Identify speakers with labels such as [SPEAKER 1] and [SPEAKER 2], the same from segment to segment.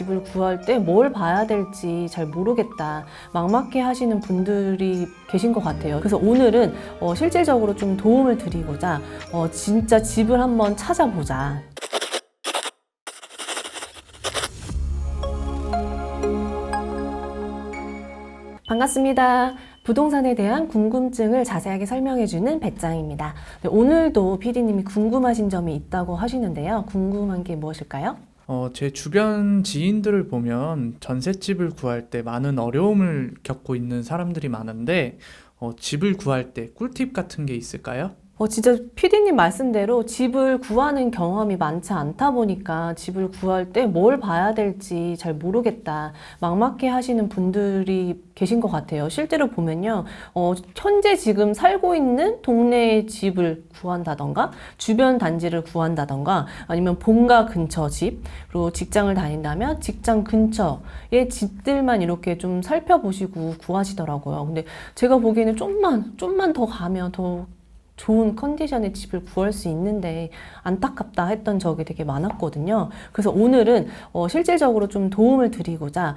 [SPEAKER 1] 집을 구할 때 뭘 봐야 될지 잘 모르겠다, 막막해 하시는 분들이 계신 것 같아요. 그래서 오늘은 실질적으로 좀 도움을 드리고자 진짜 집을 한번 찾아보자. 반갑습니다. 부동산에 대한 궁금증을 자세하게 설명해주는 배짱입니다. 네, 오늘도 PD님이 궁금하신 점이 있다고 하시는데요. 궁금한 게 무엇일까요?
[SPEAKER 2] 제 주변 지인들을 보면 전셋집을 구할 때 많은 어려움을 겪고 있는 사람들이 많은데, 집을 구할 때 꿀팁 같은 게 있을까요?
[SPEAKER 1] 진짜 PD님 말씀대로 집을 구하는 경험이 많지 않다 보니까 집을 구할 때 뭘 봐야 될지 잘 모르겠다, 막막해 하시는 분들이 계신 것 같아요. 실제로 보면요, 현재 지금 살고 있는 동네의 집을 구한다던가, 주변 단지를 구한다던가, 아니면 본가 근처 집, 그리고 직장을 다닌다면 직장 근처의 집들만 이렇게 좀 살펴보시고 구하시더라고요. 근데 제가 보기에는 좀만 더 가면 더 좋은 컨디션의 집을 구할 수 있는데 안타깝다 했던 적이 되게 많았거든요. 그래서 오늘은 실질적으로 좀 도움을 드리고자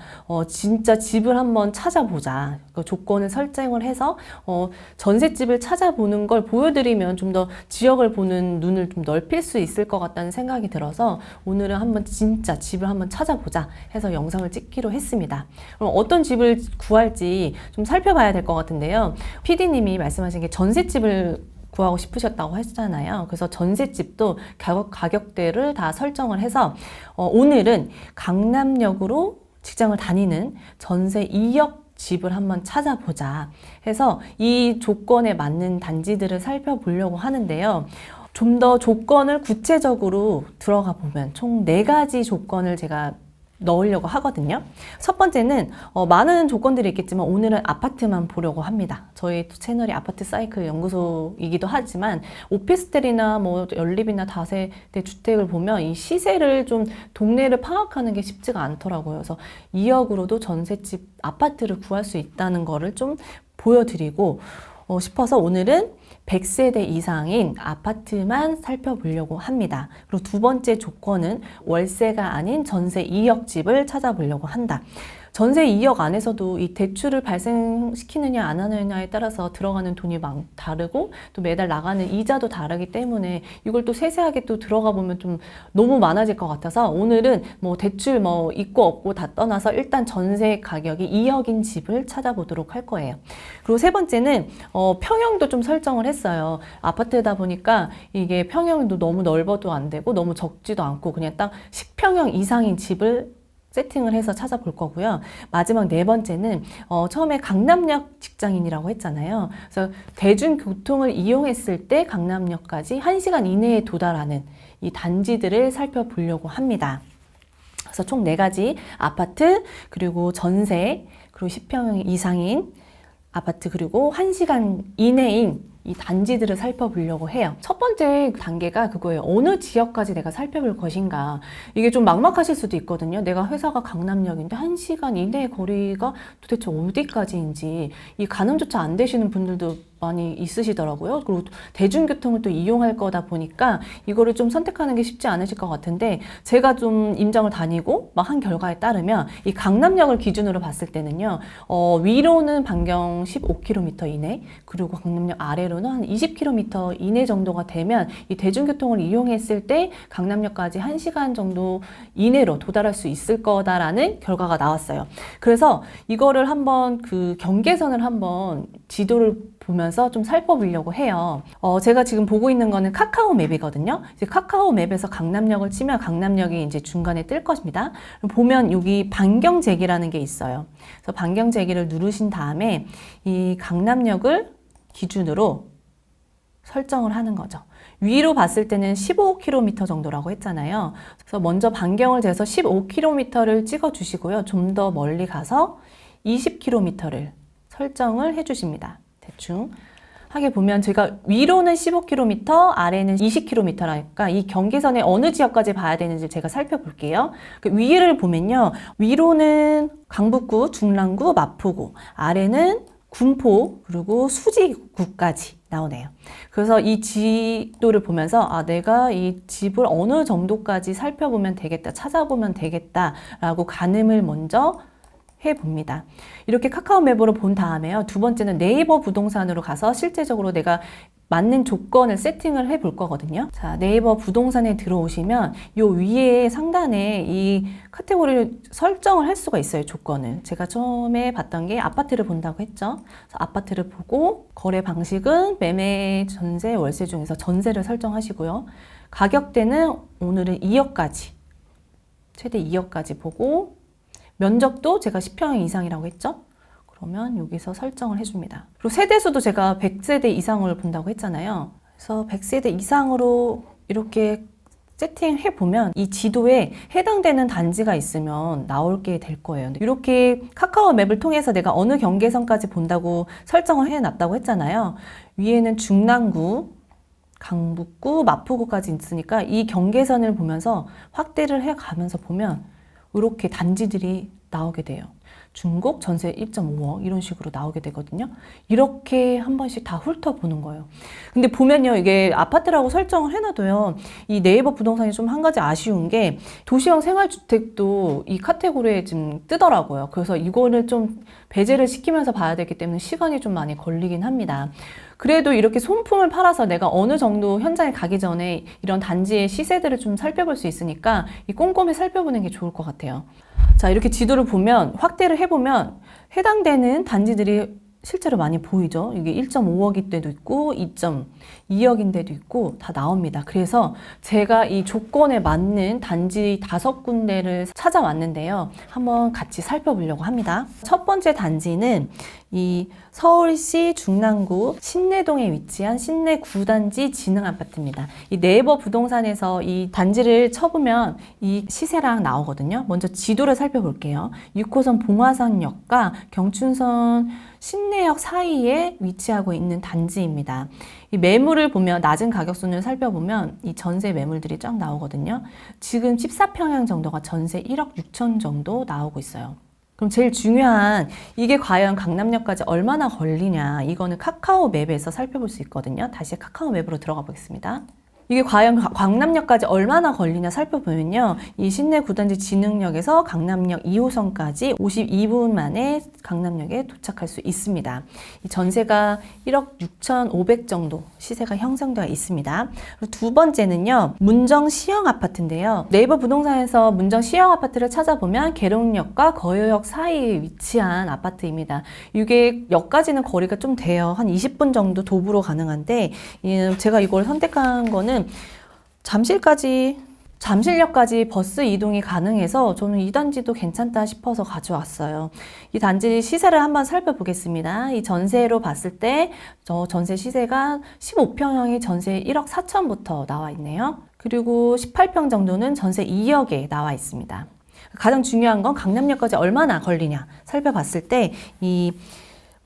[SPEAKER 1] 진짜 집을 한번 찾아보자, 그 조건을 설정을 해서 전셋집을 찾아보는 걸 보여드리면 좀 더 지역을 보는 눈을 좀 넓힐 수 있을 것 같다는 생각이 들어서 오늘은 한번 진짜 집을 한번 찾아보자 해서 영상을 찍기로 했습니다. 그럼 어떤 집을 구할지 좀 살펴봐야 될 것 같은데요. PD님이 말씀하신 게 전셋집을 구하고 싶으셨다고 하시잖아요. 그래서 전셋집도 가격대를 다 설정을 해서 오늘은 강남역으로 직장을 다니는 전세 2억 집을 한번 찾아보자 해서 이 조건에 맞는 단지들을 살펴보려고 하는데요. 좀 더 조건을 구체적으로 들어가 보면 총 4가지 조건을 제가 넣으려고 하거든요. 첫 번째는 많은 조건들이 있겠지만 오늘은 아파트만 보려고 합니다. 저희 채널이 아파트 사이클 연구소이기도 하지만 오피스텔이나 뭐 연립이나 다세대 주택을 보면 이 시세를 좀 동네를 파악하는 게 쉽지가 않더라고요. 그래서 2억으로도 전셋집 아파트를 구할 수 있다는 거를 좀 보여드리고 싶어서 오늘은 100세대 이상인 아파트만 살펴보려고 합니다. 그리고 두 번째 조건은 월세가 아닌 전세 2억 집을 찾아보려고 한다. 전세 2억 안에서도 이 대출을 발생시키느냐 안 하느냐에 따라서 들어가는 돈이 다르고 또 매달 나가는 이자도 다르기 때문에 이걸 또 세세하게 또 들어가 보면 좀 너무 많아질 것 같아서 오늘은 뭐 대출 뭐 있고 없고 다 떠나서 일단 전세 가격이 2억인 집을 찾아보도록 할 거예요. 그리고 세 번째는 평형도 좀 설정을 했어요. 아파트다 보니까 이게 평형도 너무 넓어도 안 되고 너무 적지도 않고 그냥 딱 10평형 이상인 집을 세팅을 해서 찾아볼 거고요. 마지막 4번째는 처음에 강남역 직장인이라고 했잖아요. 그래서 대중교통을 이용했을 때 강남역까지 1시간 이내에 도달하는 이 단지들을 살펴보려고 합니다. 그래서 총 4가지 아파트, 그리고 전세, 그리고 10평 이상인 아파트, 그리고 1시간 이내인 이 단지들을 살펴보려고 해요. 첫 번째 단계가 그거예요. 어느 지역까지 내가 살펴볼 것인가. 이게 좀 막막하실 수도 있거든요. 내가 회사가 강남역인데 1시간 이내 거리가 도대체 어디까지인지 이 가늠조차 안 되시는 분들도 많이 있으시더라고요. 그리고 대중교통을 또 이용할 거다 보니까 이거를 좀 선택하는 게 쉽지 않으실 것 같은데 제가 좀 임장을 다니고 막 한 결과에 따르면 이 강남역을 기준으로 봤을 때는요, 위로는 반경 15km 이내, 그리고 강남역 아래로는 한 20km 이내 정도가 되면 이 대중교통을 이용했을 때 강남역까지 1시간 정도 이내로 도달할 수 있을 거다라는 결과가 나왔어요. 그래서 이거를 한번 그 경계선을 한번 지도를 보면서 좀 살펴보려고 해요. 제가 지금 보고 있는 거는 카카오 맵이거든요. 이제 카카오 맵에서 강남역을 치면 강남역이 이제 중간에 뜰 것입니다. 보면 여기 반경재기라는 게 있어요. 그래서 반경재기를 누르신 다음에 이 강남역을 기준으로 설정을 하는 거죠. 위로 봤을 때는 15km 정도라고 했잖아요. 그래서 먼저 반경을 재서 15km를 찍어 주시고요. 좀 더 멀리 가서 20km를 설정을 해 주십니다. 대충 하게 보면 제가 위로는 15km, 아래는 20km라니까 이 경계선에 어느 지역까지 봐야 되는지 제가 살펴볼게요. 그 위를 보면요, 위로는 강북구, 중랑구, 마포구, 아래는 군포, 그리고 수지구까지 나오네요. 그래서 이 지도를 보면서 아, 내가 이 집을 어느 정도까지 살펴보면 되겠다, 찾아보면 되겠다라고 가늠을 먼저 해봅니다. 이렇게 카카오 맵으로 본 다음에요. 두 번째는 네이버 부동산으로 가서 실제적으로 내가 맞는 조건을 세팅을 해 볼 거거든요. 자, 네이버 부동산에 들어오시면 요 위에 상단에 이 카테고리를 설정을 할 수가 있어요. 조건을. 제가 처음에 봤던 게 아파트를 본다고 했죠. 그래서 아파트를 보고 거래 방식은 매매, 전세, 월세 중에서 전세를 설정하시고요. 가격대는 오늘은 2억까지, 최대 2억까지 보고 면적도 제가 10평 이상이라고 했죠. 그러면 여기서 설정을 해줍니다. 그리고 세대수도 제가 100세대 이상을 본다고 했잖아요. 그래서 100세대 이상으로 이렇게 세팅해 보면 이 지도에 해당되는 단지가 있으면 나오게 될 거예요. 이렇게 카카오 맵을 통해서 내가 어느 경계선까지 본다고 설정을 해놨다고 했잖아요. 위에는 중랑구, 강북구, 마포구까지 있으니까 이 경계선을 보면서 확대를 해 가면서 보면 이렇게 단지들이 나오게 돼요. 중곡 전세 1.5억 이런 식으로 나오게 되거든요. 이렇게 한 번씩 다 훑어보는 거예요. 근데 보면요, 이게 아파트라고 설정을 해놔도요, 이 네이버 부동산이 좀 한 가지 아쉬운 게 도시형 생활주택도 이 카테고리에 지금 뜨더라고요. 그래서 이거를 좀 배제를 시키면서 봐야 되기 때문에 시간이 좀 많이 걸리긴 합니다. 그래도 이렇게 손품을 팔아서 내가 어느 정도 현장에 가기 전에 이런 단지의 시세들을 좀 살펴볼 수 있으니까 이 꼼꼼히 살펴보는 게 좋을 것 같아요. 자, 이렇게 지도를 보면 확대를 해보면 해당되는 단지들이 실제로 많이 보이죠. 이게 1.5억일 때도 있고 2.2억인 데도 있고 다 나옵니다. 그래서 제가 이 조건에 맞는 단지 5군데를 찾아왔는데요. 한번 같이 살펴보려고 합니다. 첫 번째 단지는 이 서울시 중랑구 신내동에 위치한 신내 9단지 진흥아파트입니다. 이 네이버 부동산에서 이 단지를 쳐보면 이 시세랑 나오거든요. 먼저 지도를 살펴볼게요. 6호선 봉화산역과 경춘선 신내역 사이에 위치하고 있는 단지입니다. 이 매물을 보면 낮은 가격순을 살펴보면 이 전세 매물들이 쫙 나오거든요. 지금 14평형 정도가 전세 1억 6천 정도 나오고 있어요. 그럼 제일 중요한 이게 과연 강남역까지 얼마나 걸리냐, 이거는 카카오 맵에서 살펴볼 수 있거든요. 다시 카카오 맵으로 들어가 보겠습니다. 이게 과연 강남역까지 얼마나 걸리냐 살펴보면요. 이 신내 9단지 진흥역에서 강남역 2호선까지 52분 만에 강남역에 도착할 수 있습니다. 이 전세가 1억 6,500 정도 시세가 형성되어 있습니다. 그리고 두 번째는요. 문정 시형 아파트인데요. 네이버 부동산에서 문정 시형 아파트를 찾아보면 계룡역과 거여역 사이에 위치한 아파트입니다. 이게 역까지는 거리가 좀 돼요. 한 20분 정도 도보로 가능한데 제가 이걸 선택한 거는 잠실역까지 버스 이동이 가능해서 저는 이 단지도 괜찮다 싶어서 가져왔어요. 이 단지 시세를 한번 살펴보겠습니다. 이 전세로 봤을 때 저 전세 시세가 15평형이 전세 1억 4천부터 나와 있네요. 그리고 18평 정도는 전세 2억에 나와 있습니다. 가장 중요한 건 강남역까지 얼마나 걸리냐 살펴봤을 때 이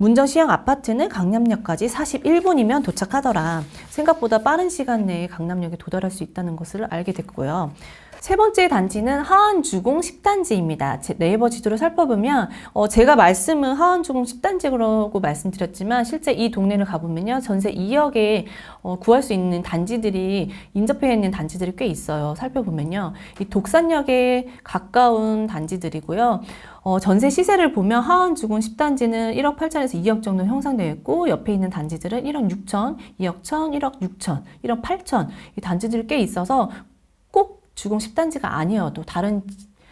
[SPEAKER 1] 문정시형 아파트는 강남역까지 41분이면 도착하더라. 생각보다 빠른 시간 내에 강남역에 도달할 수 있다는 것을 알게 됐고요. 세 번째 단지는 하안주공 10단지입니다. 네이버 지도를 살펴보면 제가 말씀은 하안주공 10단지라고 말씀드렸지만 실제 이 동네를 가보면요. 전세 2억에 구할 수 있는 단지들이 인접해 있는 단지들이 꽤 있어요. 살펴보면요. 이 독산역에 가까운 단지들이고요. 전세 시세를 보면 하안주공 10단지는 1억 8천에서 2억 정도 형성되어 있고 옆에 있는 단지들은 1억 6천, 2억 1천, 1억 6천, 1억 8천 이 단지들이 꽤 있어서 꼭 주공 10단지가 아니어도 다른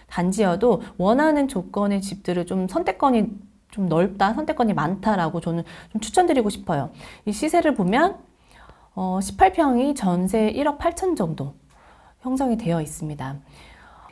[SPEAKER 1] 단지여도 원하는 조건의 집들을 좀 선택권이 좀 넓다, 선택권이 많다라고 저는 좀 추천드리고 싶어요. 이 시세를 보면 18평이 전세 1억 8천 정도 형성이 되어 있습니다.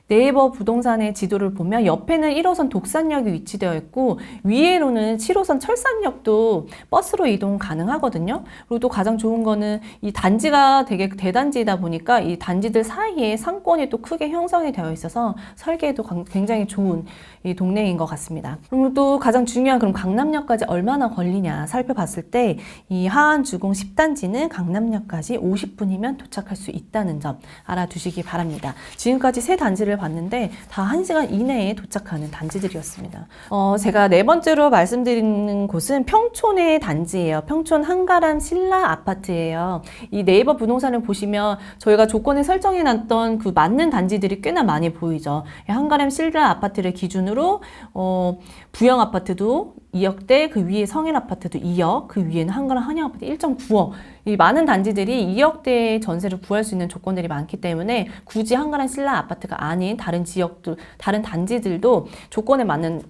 [SPEAKER 1] 네이버 부동산의 지도를 보면 옆에는 1호선 독산역이 위치되어 있고 위에로는 7호선 철산역도 버스로 이동 가능하거든요. 그리고 또 가장 좋은 거는 이 단지가 되게 대단지이다 보니까 이 단지들 사이에 상권이 또 크게 형성이 되어 있어서 설계에도 굉장히 좋은 이 동네인 것 같습니다. 그리고 또 가장 중요한 그럼 강남역까지 얼마나 걸리냐 살펴봤을 때 이 하안주공 10단지는 강남역까지 50분이면 도착할 수 있다는 점 알아두시기 바랍니다. 지금까지 세 단지를 단지를 봤는데 다 1시간 이내에 도착하는 단지들이었습니다. 제가 네 번째로 말씀드리는 곳은 평촌의 단지예요. 평촌 한가람 신라 아파트예요. 이 네이버 부동산을 보시면 저희가 조건에 설정해놨던 그 맞는 단지들이 꽤나 많이 보이죠. 한가람 신라 아파트를 기준으로 부영 아파트도 2억대, 그 위에 성일 아파트도 2억, 그 위에는 한가람 한영 아파트 1.9억. 이 많은 단지들이 2억대의 전세를 구할 수 있는 조건들이 많기 때문에 굳이 한가람 신라 아파트가 아닌 다른 지역들, 다른 단지들도 조건에 맞는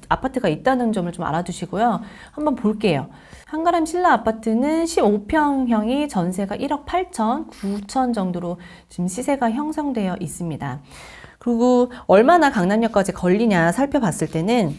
[SPEAKER 1] 아파트가 있다는 점을 좀 알아두시고요. 한번 볼게요. 한가람 신라 아파트는 15평형이 전세가 1억 8천, 9천 정도로 지금 시세가 형성되어 있습니다. 그리고 얼마나 강남역까지 걸리냐 살펴봤을 때는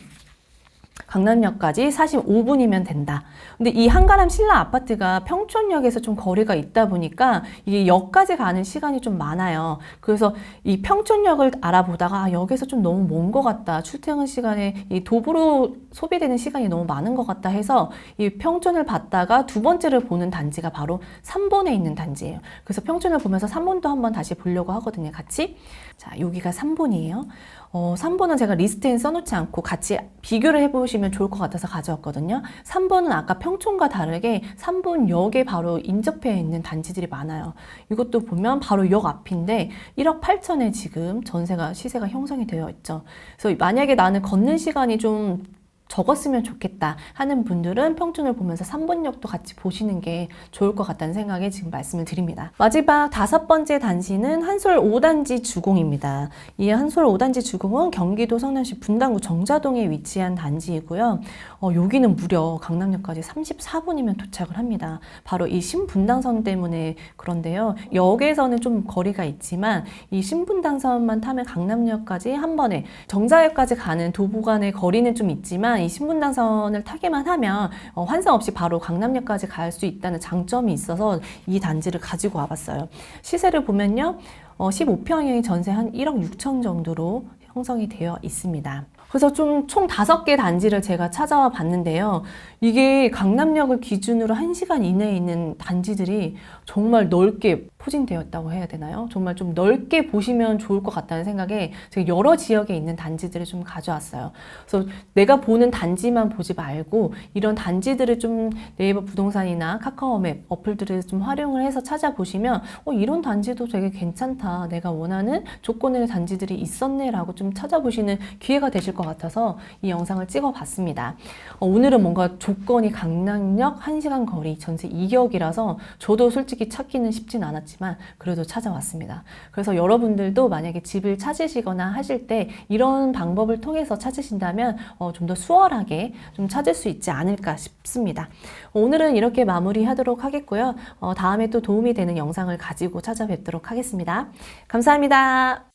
[SPEAKER 1] 강남역까지 45분이면 된다. 근데 이 한가람 신라 아파트가 평촌역에서 좀 거리가 있다 보니까 이게 역까지 가는 시간이 좀 많아요. 그래서 이 평촌역을 알아보다가 역에서 좀 너무 먼 것 같다. 출퇴근 시간에 이 도보로 소비되는 시간이 너무 많은 것 같다 해서 이 평촌을 봤다가 두 번째를 보는 단지가 바로 3번에 있는 단지예요. 그래서 평촌을 보면서 3번도 한번 다시 보려고 하거든요. 같이. 자, 여기가 3번이에요. 3번은 제가 리스트에 써놓지 않고 같이 비교를 해보시면 좋을 것 같아서 가져왔거든요. 3번은 아까 평촌과 다르게 3번역에 바로 인접해 있는 단지들이 많아요. 이것도 보면 바로 역 앞인데 1억 8천에 지금 시세가 형성이 되어 있죠. 그래서 만약에 나는 걷는 시간이 좀 적었으면 좋겠다 하는 분들은 평촌을 보면서 3번역도 같이 보시는 게 좋을 것 같다는 생각에 지금 말씀을 드립니다. 마지막 5번째 단지는 한솔 5단지 주공입니다. 이 한솔 5단지 주공은 경기도 성남시 분당구 정자동에 위치한 단지이고요. 여기는 무려 강남역까지 34분이면 도착을 합니다. 바로 이 신분당선 때문에 그런데요. 역에서는 좀 거리가 있지만 이 신분당선만 타면 강남역까지 한 번에 정자역까지 가는 도보 간의 거리는 좀 있지만 이 신분당선을 타기만 하면 환상 없이 바로 강남역까지 갈 수 있다는 장점이 있어서 이 단지를 가지고 와봤어요. 시세를 보면요. 15평형의 전세 한 1억 6천 정도로 형성이 되어 있습니다. 그래서 좀 총 5개 단지를 제가 찾아와 봤는데요. 이게 강남역을 기준으로 1시간 이내에 있는 단지들이 정말 넓게 포진되어 있다고 해야 되나요? 정말 좀 넓게 보시면 좋을 것 같다는 생각에 제가 여러 지역에 있는 단지들을 좀 가져왔어요. 그래서 내가 보는 단지만 보지 말고 이런 단지들을 좀 네이버 부동산이나 카카오맵 어플들을 좀 활용을 해서 찾아보시면 이런 단지도 되게 괜찮다. 내가 원하는 조건의 단지들이 있었네 라고 좀 찾아보시는 기회가 되실 것 같아서 이 영상을 찍어봤습니다. 오늘은 뭔가 조건이 강남역 1시간 거리 전세 2억이라서 저도 솔직히 찾기는 쉽진 않았지만 그래도 찾아왔습니다. 그래서 여러분들도 만약에 집을 찾으시거나 하실 때 이런 방법을 통해서 찾으신다면 좀 더 수월하게 좀 찾을 수 있지 않을까 싶습니다. 오늘은 이렇게 마무리하도록 하겠고요. 다음에 또 도움이 되는 영상을 가지고 찾아뵙도록 하겠습니다. 감사합니다.